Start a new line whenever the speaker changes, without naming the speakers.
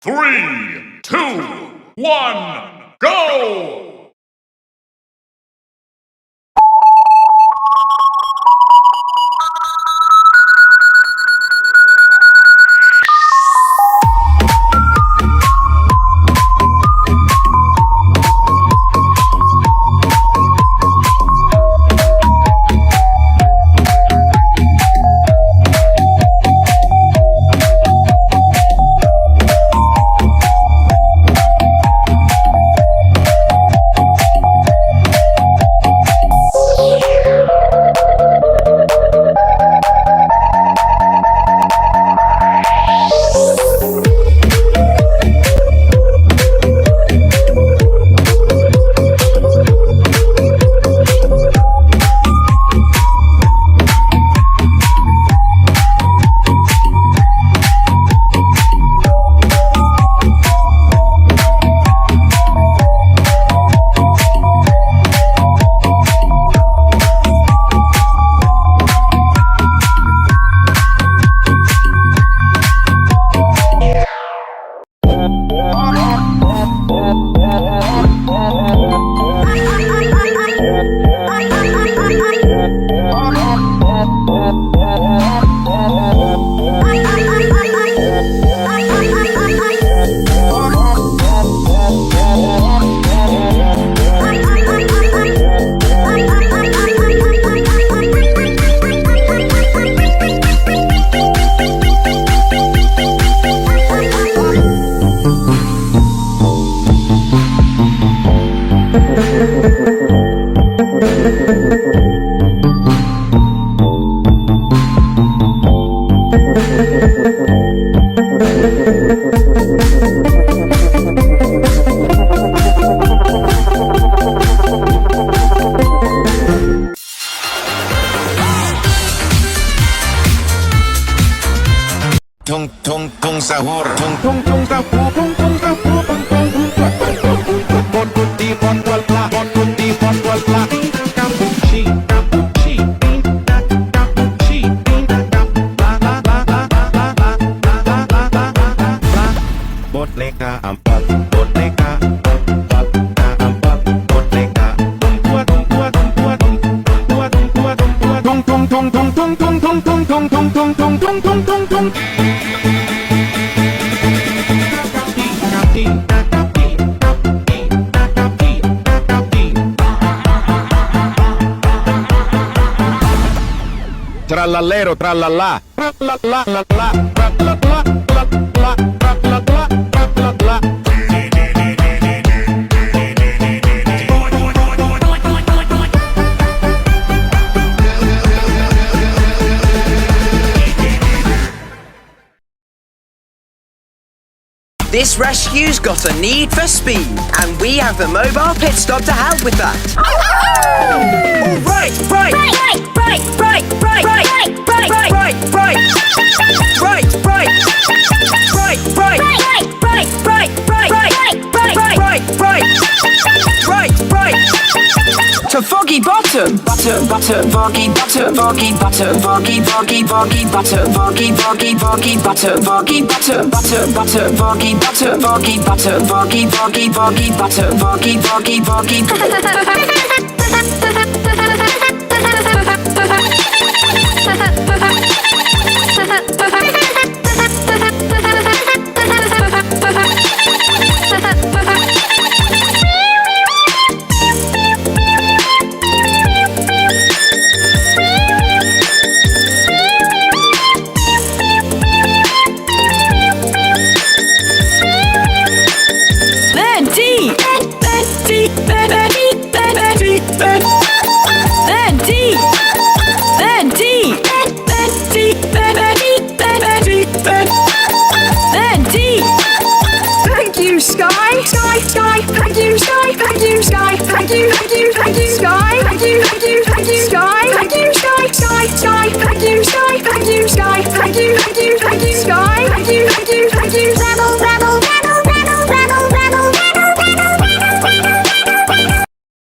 3, 2, 1, go!
Tung sahur.
Tung sahur. Pot putih pot wala. Pot putih pot wala. Cappuccino. Boneka empat. Boneka empat. Boneka. Tung. Trallallero, trallallà, trallallà, trallallà.
This rescue's got a need for speed, and we have the mobile pit stop to help with that. All right. To foggy bottom, butter, foggy butter, foggy butter, foggy butter, foggy butter, foggy butter, foggy butter, foggy butter, foggy butter, foggy.